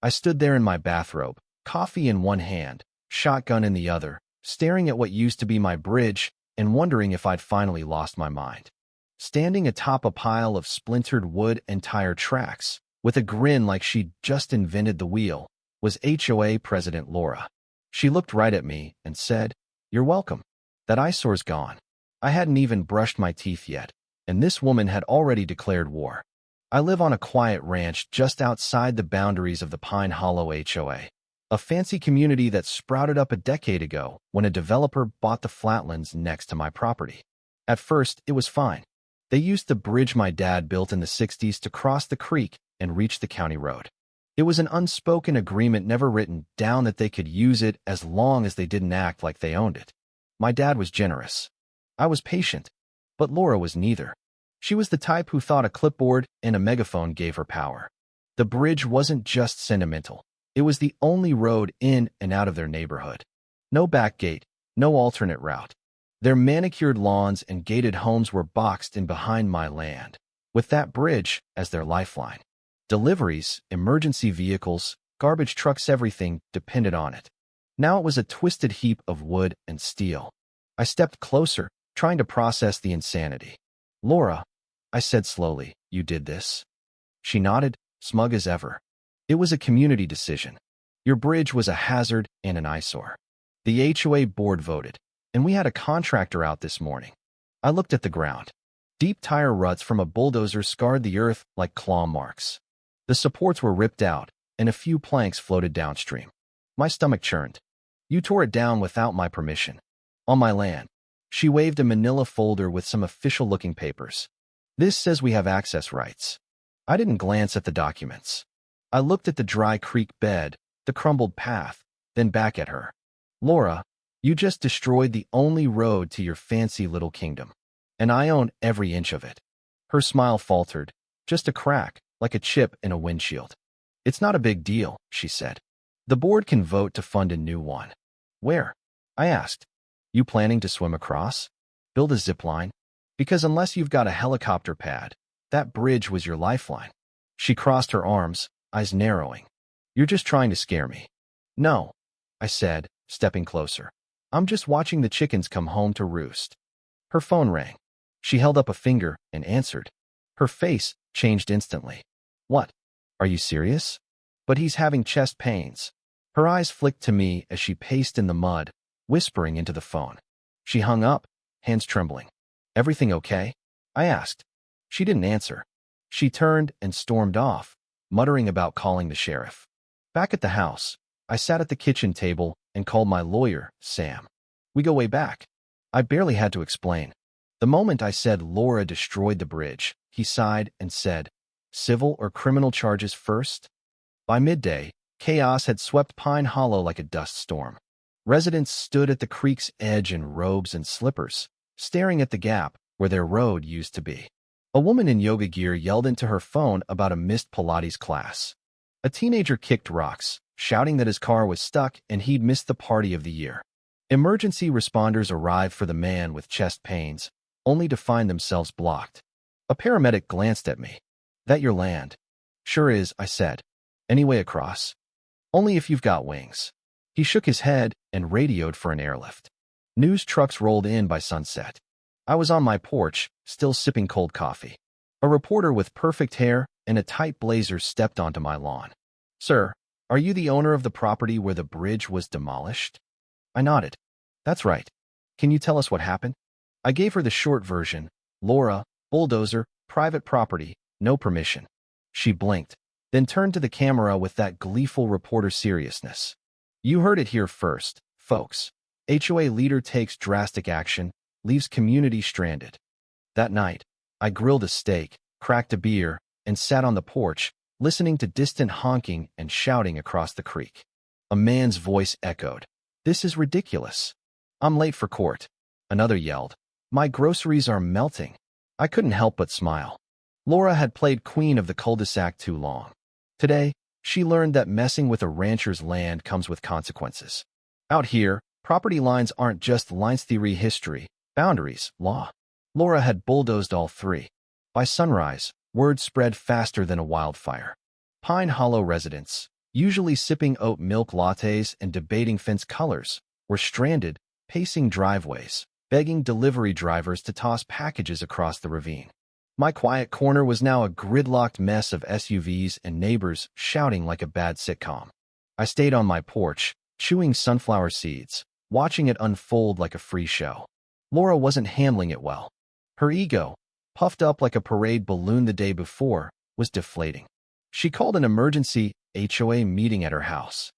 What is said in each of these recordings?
I stood there in my bathrobe, coffee in one hand, shotgun in the other, staring at what used to be my bridge and wondering if I'd finally lost my mind. Standing atop a pile of splintered wood and tire tracks, with a grin like she'd just invented the wheel, was HOA President Laura. She looked right at me and said, "You're welcome. That eyesore's gone." I hadn't even brushed my teeth yet, and this woman had already declared war. I live on a quiet ranch just outside the boundaries of the Pine Hollow HOA, a fancy community that sprouted up a decade ago when a developer bought the flatlands next to my property. At first, it was fine. They used the bridge my dad built in the 60s to cross the creek and reach the county road. It was an unspoken agreement never written down that they could use it as long as they didn't act like they owned it. My dad was generous. I was patient, but Laura was neither. She was the type who thought a clipboard and a megaphone gave her power. The bridge wasn't just sentimental. It was the only road in and out of their neighborhood. No back gate, no alternate route. Their manicured lawns and gated homes were boxed in behind my land, with that bridge as their lifeline. Deliveries, emergency vehicles, garbage trucks, everything depended on it. Now it was a twisted heap of wood and steel. I stepped closer, trying to process the insanity. "Laura," I said slowly, "you did this?" She nodded, smug as ever. "It was a community decision. Your bridge was a hazard and an eyesore. The HOA board voted, and we had a contractor out this morning." I looked at the ground. Deep tire ruts from a bulldozer scarred the earth like claw marks. The supports were ripped out, and a few planks floated downstream. My stomach churned. "You tore it down without my permission. On my land." She waved a manila folder with some official-looking papers. "This says we have access rights." I didn't glance at the documents. I looked at the dry creek bed, the crumbled path, then back at her. "Laura, you just destroyed the only road to your fancy little kingdom, and I own every inch of it." Her smile faltered, just a crack, like a chip in a windshield. "It's not a big deal," she said. "The board can vote to fund a new one." "Where?" I asked. "You planning to swim across? Build a zip line? Because unless you've got a helicopter pad, that bridge was your lifeline." She crossed her arms, eyes narrowing. "You're just trying to scare me." "No," I said, stepping closer. "I'm just watching the chickens come home to roost." Her phone rang. She held up a finger and answered. Her face changed instantly. "What? Are you serious?" "But he's having chest pains." Her eyes flicked to me as she paced in the mud, whispering into the phone. She hung up, hands trembling. "Everything okay?" I asked. She didn't answer. She turned and stormed off, muttering about calling the sheriff. Back at the house, I sat at the kitchen table and called my lawyer, Sam. "We go way back." I barely had to explain. The moment I said Laura destroyed the bridge, he sighed and said, "Civil or criminal charges first?" By midday, chaos had swept Pine Hollow like a dust storm. Residents stood at the creek's edge in robes and slippers, staring at the gap where their road used to be. A woman in yoga gear yelled into her phone about a missed Pilates class. A teenager kicked rocks, shouting that his car was stuck and he'd missed the party of the year. Emergency responders arrived for the man with chest pains, only to find themselves blocked. A paramedic glanced at me. "That your land?" "Sure is," I said. "Any way across?" "Only if you've got wings." He shook his head and radioed for an airlift. News trucks rolled in by sunset. I was on my porch, still sipping cold coffee. A reporter with perfect hair and a tight blazer stepped onto my lawn. "Sir, are you the owner of the property where the bridge was demolished?" I nodded. "That's right. Can you tell us what happened?" I gave her the short version. "Laura, bulldozer, private property, no permission." She blinked, then turned to the camera with that gleeful reporter seriousness. "You heard it here first, folks. HOA leader takes drastic action, leaves community stranded." That night, I grilled a steak, cracked a beer, and sat on the porch, listening to distant honking and shouting across the creek. A man's voice echoed. "This is ridiculous." "I'm late for court," another yelled. "My groceries are melting." I couldn't help but smile. Laura had played queen of the cul-de-sac too long. Today, she learned that messing with a rancher's land comes with consequences. Out here, property lines aren't just lines, theory, history, boundaries, law. Laura had bulldozed all three. By sunrise, word spread faster than a wildfire. "Pine Hollow residents, usually sipping oat milk lattes and debating fence colors, were stranded, pacing driveways, begging delivery drivers to toss packages across the ravine. My quiet corner was now a gridlocked mess of SUVs and neighbors shouting like a bad sitcom. I stayed on my porch, chewing sunflower seeds, watching it unfold like a free show. Laura wasn't handling it well. Her ego, puffed up like a parade balloon the day before, was deflating. She called an emergency HOA meeting at her house.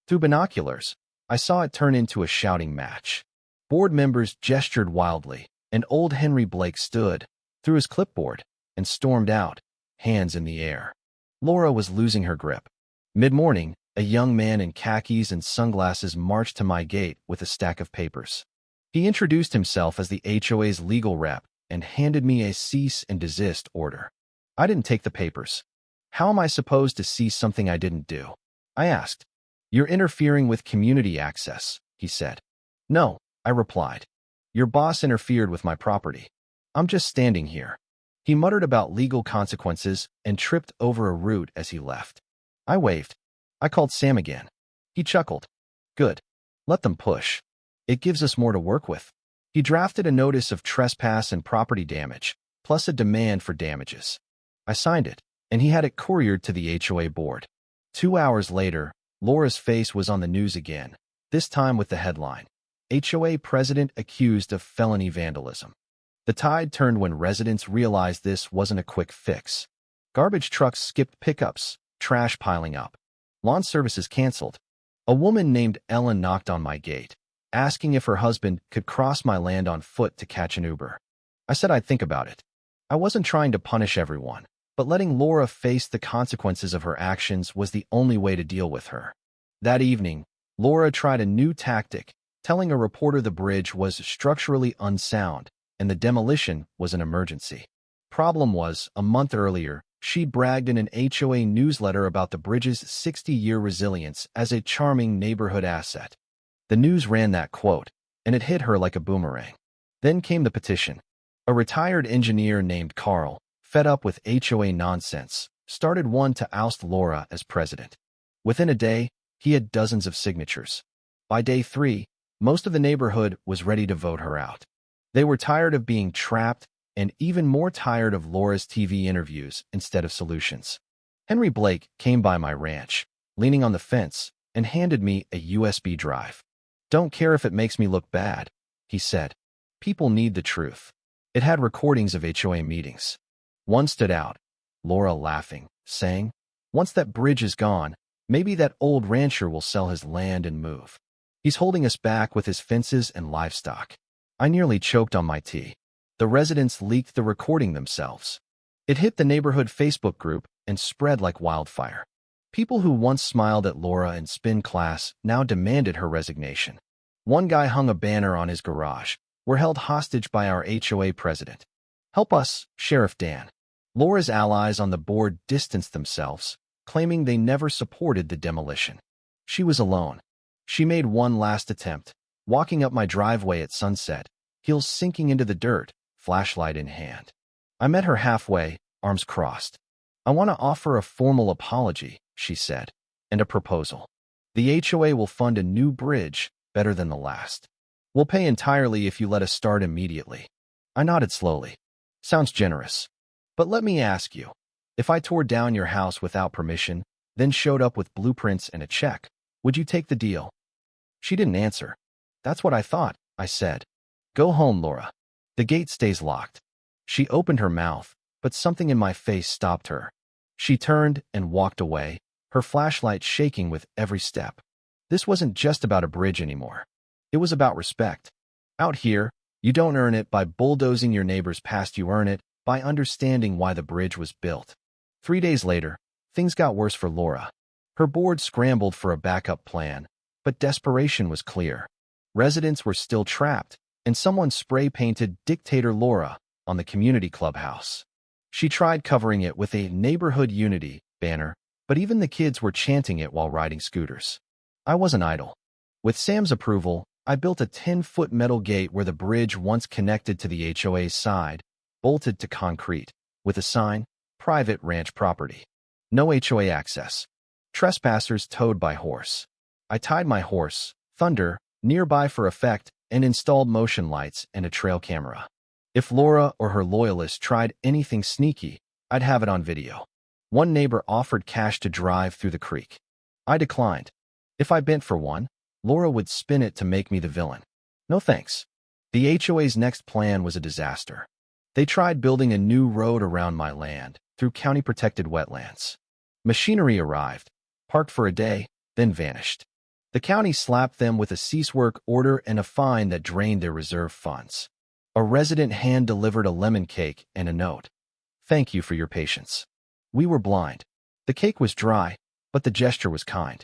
Through binoculars, I saw it turn into a shouting match. Board members gestured wildly, and old Henry Blake stood, threw his clipboard, and stormed out, hands in the air. Laura was losing her grip. Mid-morning, a young man in khakis and sunglasses marched to my gate with a stack of papers. He introduced himself as the HOA's legal rep and handed me a cease and desist order. I didn't take the papers. How am I supposed to see something I didn't do? I asked. You're interfering with community access, he said. No, I replied. Your boss interfered with my property. I'm just standing here. He muttered about legal consequences and tripped over a root as he left. I waved. I called Sam again. He chuckled. Good. Let them push. It gives us more to work with. He drafted a notice of trespass and property damage, plus a demand for damages. I signed it, and he had it couriered to the HOA board. 2 hours later, Laura's face was on the news again, this time with the headline, HOA president accused of felony vandalism. The tide turned when residents realized this wasn't a quick fix. Garbage trucks skipped pickups, trash piling up. Lawn services canceled. A woman named Ellen knocked on my gate, asking if her husband could cross my land on foot to catch an Uber. I said I'd think about it. I wasn't trying to punish everyone, but letting Laura face the consequences of her actions was the only way to deal with her. That evening, Laura tried a new tactic, telling a reporter the bridge was structurally unsound and the demolition was an emergency. Problem was, a month earlier, she'd bragged in an HOA newsletter about the bridge's 60-year resilience as a charming neighborhood asset. The news ran that quote, and it hit her like a boomerang. Then came the petition. A retired engineer named Carl, fed up with HOA nonsense, started one to oust Laura as president. Within a day, he had dozens of signatures. By day 3, most of the neighborhood was ready to vote her out. They were tired of being trapped and even more tired of Laura's TV interviews instead of solutions. Henry Blake came by my ranch, leaning on the fence, and handed me a USB drive. Don't care if it makes me look bad, he said. People need the truth. It had recordings of HOA meetings. One stood out, Laura laughing, saying, once that bridge is gone, maybe that old rancher will sell his land and move. He's holding us back with his fences and livestock. I nearly choked on my tea. The residents leaked the recording themselves. It hit the neighborhood Facebook group and spread like wildfire. People who once smiled at Laura in spin class now demanded her resignation. One guy hung a banner on his garage. We're held hostage by our HOA president. Help us, Sheriff Dan. Laura's allies on the board distanced themselves, claiming they never supported the demolition. She was alone. She made one last attempt, walking up my driveway at sunset, heels sinking into the dirt, flashlight in hand. I met her halfway, arms crossed. I want to offer a formal apology, she said, and a proposal. The HOA will fund a new bridge, better than the last. We'll pay entirely if you let us start immediately. I nodded slowly. Sounds generous. But let me ask you, if I tore down your house without permission, then showed up with blueprints and a check, would you take the deal? She didn't answer. That's what I thought, I said. Go home, Laura. The gate stays locked. She opened her mouth, but something in my face stopped her. She turned and walked away, her flashlight shaking with every step. This wasn't just about a bridge anymore. It was about respect. Out here, you don't earn it by bulldozing your neighbors past, you earn it by understanding why the bridge was built. 3 days later, things got worse for Laura. Her board scrambled for a backup plan, but desperation was clear. Residents were still trapped, and someone spray-painted Dictator Laura on the community clubhouse. She tried covering it with a Neighborhood Unity banner, but even the kids were chanting it while riding scooters. I wasn't idle. With Sam's approval, I built a 10-foot metal gate where the bridge once connected to the HOA's side, bolted to concrete, with a sign, private ranch property. No HOA access. Trespassers towed by horse. I tied my horse, Thunder, nearby for effect and installed motion lights and a trail camera. If Laura or her loyalists tried anything sneaky, I'd have it on video. One neighbor offered cash to drive through the creek. I declined. If I bent for one, Laura would spin it to make me the villain. No thanks. The HOA's next plan was a disaster. They tried building a new road around my land, through county-protected wetlands. Machinery arrived, parked for a day, then vanished. The county slapped them with a cease-work order and a fine that drained their reserve funds. A resident hand-delivered a lemon cake and a note. Thank you for your patience. We were blind. The cake was dry, but the gesture was kind.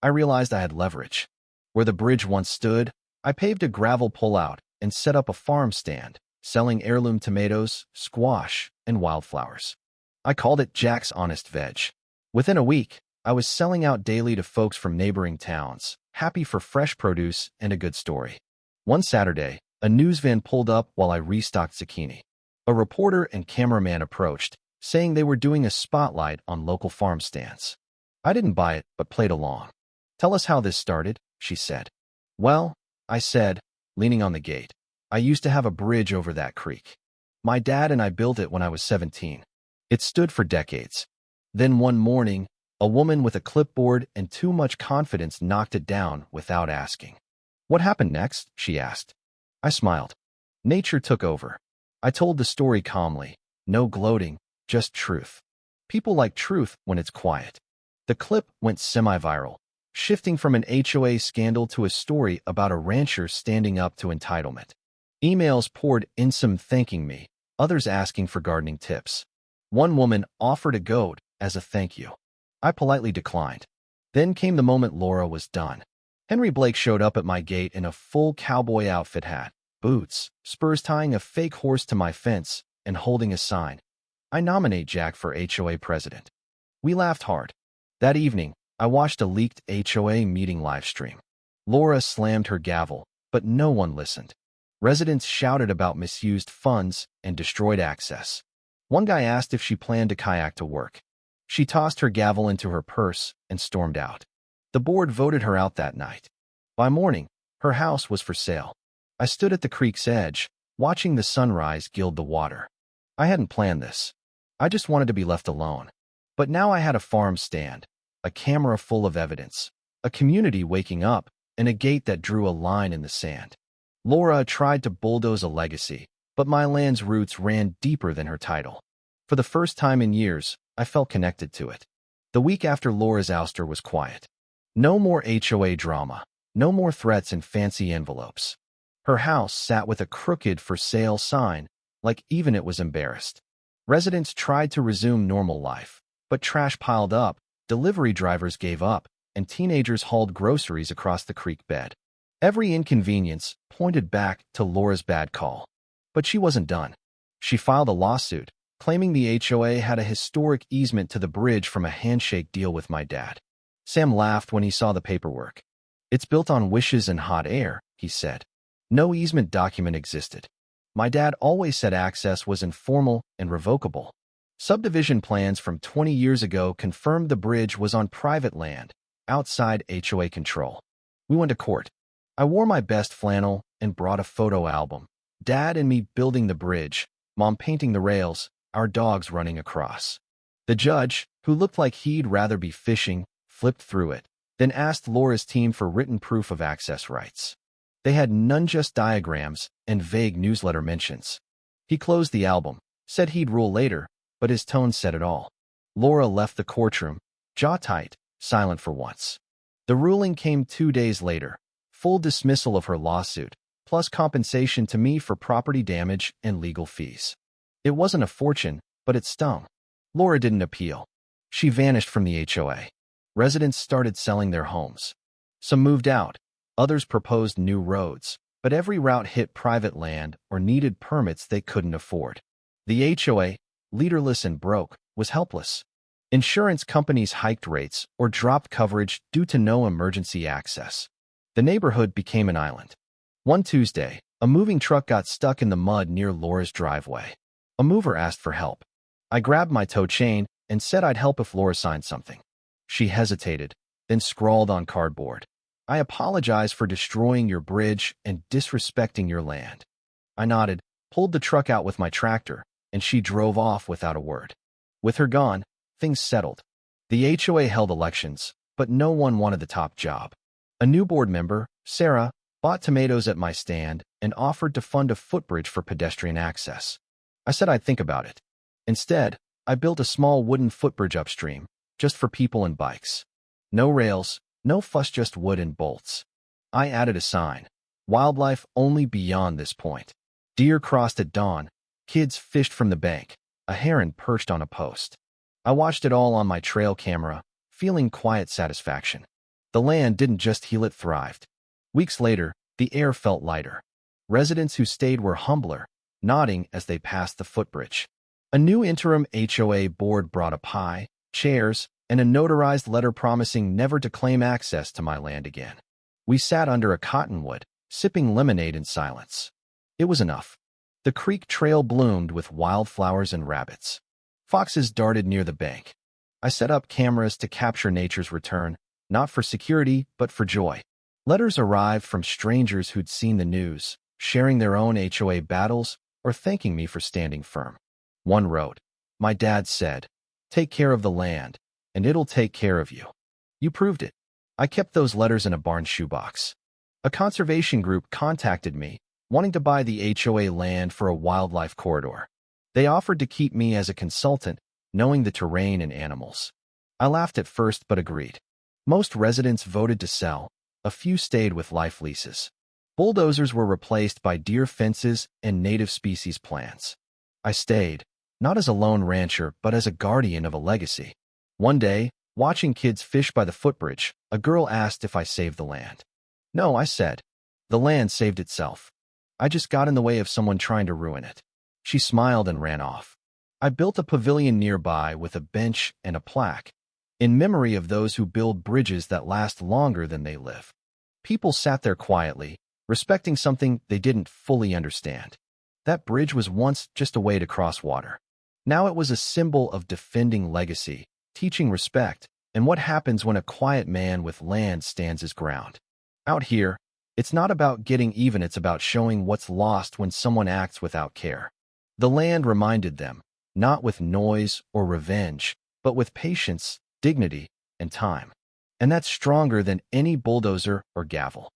I realized I had leverage. Where the bridge once stood, I paved a gravel pullout and set up a farm stand, selling heirloom tomatoes, squash, and wildflowers. I called it Jack's Honest Veg. Within a week, I was selling out daily to folks from neighboring towns, happy for fresh produce and a good story. One Saturday, a news van pulled up while I restocked zucchini. A reporter and cameraman approached, saying they were doing a spotlight on local farm stands. I didn't buy it, but played along. Tell us how this started, she said. Well, I said, leaning on the gate, I used to have a bridge over that creek. My dad and I built it when I was 17. It stood for decades. Then one morning, a woman with a clipboard and too much confidence knocked it down without asking. What happened next? She asked. I smiled. Nature took over. I told the story calmly, no gloating, just truth. People like truth when it's quiet. The clip went semi-viral, shifting from an HOA scandal to a story about a rancher standing up to entitlement. Emails poured in, some thanking me, others asking for gardening tips. One woman offered a goat as a thank you. I politely declined. Then came the moment Laura was done. Henry Blake showed up at my gate in a full cowboy outfit, hat, boots, spurs, tying a fake horse to my fence, and holding a sign. I nominate Jack for HOA president. We laughed hard. That evening, I watched a leaked HOA meeting livestream. Laura slammed her gavel, but no one listened. Residents shouted about misused funds and destroyed access. One guy asked if she planned to kayak to work. She tossed her gavel into her purse and stormed out. The board voted her out that night. By morning, her house was for sale. I stood at the creek's edge, watching the sunrise gild the water. I hadn't planned this. I just wanted to be left alone. But now I had a farm stand, a camera full of evidence, a community waking up, and a gate that drew a line in the sand. Laura tried to bulldoze a legacy, but my land's roots ran deeper than her title. For the first time in years, I felt connected to it. The week after Laura's ouster was quiet. No more HOA drama, no more threats and fancy envelopes. Her house sat with a crooked for sale sign, like even it was embarrassed. Residents tried to resume normal life, but trash piled up, delivery drivers gave up, and teenagers hauled groceries across the creek bed. Every inconvenience pointed back to Laura's bad call. But she wasn't done. She filed a lawsuit, claiming the HOA had a historic easement to the bridge from a handshake deal with my dad. Sam laughed when he saw the paperwork. It's built on wishes and hot air, he said. No easement document existed. My dad always said access was informal and revocable. Subdivision plans from 20 years ago confirmed the bridge was on private land, outside HOA control. We went to court. I wore my best flannel and brought a photo album. Dad and me building the bridge, Mom painting the rails, our dogs running across. The judge, who looked like he'd rather be fishing, flipped through it, then asked Laura's team for written proof of access rights. They had none, just diagrams and vague newsletter mentions. He closed the album, said he'd rule later, but his tone said it all. Laura left the courtroom, jaw tight, silent for once. The ruling came 2 days later, full dismissal of her lawsuit, plus compensation to me for property damage and legal fees. It wasn't a fortune, but it stung. Laura didn't appeal. She vanished from the HOA. Residents started selling their homes. Some moved out. Others proposed new roads, but every route hit private land or needed permits they couldn't afford. The HOA, leaderless and broke, was helpless. Insurance companies hiked rates or dropped coverage due to no emergency access. The neighborhood became an island. One Tuesday, a moving truck got stuck in the mud near Laura's driveway. A mover asked for help. I grabbed my tow chain and said I'd help if Laura signed something. She hesitated, then scrawled on cardboard. I apologize for destroying your bridge and disrespecting your land. I nodded, pulled the truck out with my tractor, and she drove off without a word. With her gone, things settled. The HOA held elections, but no one wanted the top job. A new board member, Sarah, bought tomatoes at my stand and offered to fund a footbridge for pedestrian access. I said I'd think about it. Instead, I built a small wooden footbridge upstream, just for people and bikes. No rails, no fuss, just wood and bolts. I added a sign, "Wildlife only beyond this point." Deer crossed at dawn, kids fished from the bank, a heron perched on a post. I watched it all on my trail camera, feeling quiet satisfaction. The land didn't just heal, it thrived. Weeks later, the air felt lighter. Residents who stayed were humbler, nodding as they passed the footbridge. A new interim HOA board brought a pie, chairs, and a notarized letter promising never to claim access to my land again. We sat under a cottonwood, sipping lemonade in silence. It was enough. The creek trail bloomed with wildflowers and rabbits. Foxes darted near the bank. I set up cameras to capture nature's return, not for security, but for joy. Letters arrived from strangers who'd seen the news, sharing their own HOA battles or thanking me for standing firm. One wrote, "My dad said, take care of the land, and it'll take care of you. You proved it." I kept those letters in a barn shoebox. A conservation group contacted me, wanting to buy the HOA land for a wildlife corridor. They offered to keep me as a consultant, knowing the terrain and animals. I laughed at first but agreed. Most residents voted to sell. A few stayed with life leases. Bulldozers were replaced by deer fences and native species plants. I stayed, not as a lone rancher, but as a guardian of a legacy. One day, watching kids fish by the footbridge, a girl asked if I saved the land. No, I said. The land saved itself. I just got in the way of someone trying to ruin it. She smiled and ran off. I built a pavilion nearby with a bench and a plaque, in memory of those who build bridges that last longer than they live. People sat there quietly, respecting something they didn't fully understand. That bridge was once just a way to cross water. Now it was a symbol of defending legacy, teaching respect, and what happens when a quiet man with land stands his ground. Out here, it's not about getting even, it's about showing what's lost when someone acts without care. The land reminded them, not with noise or revenge, but with patience, dignity, and time. And that's stronger than any bulldozer or gavel.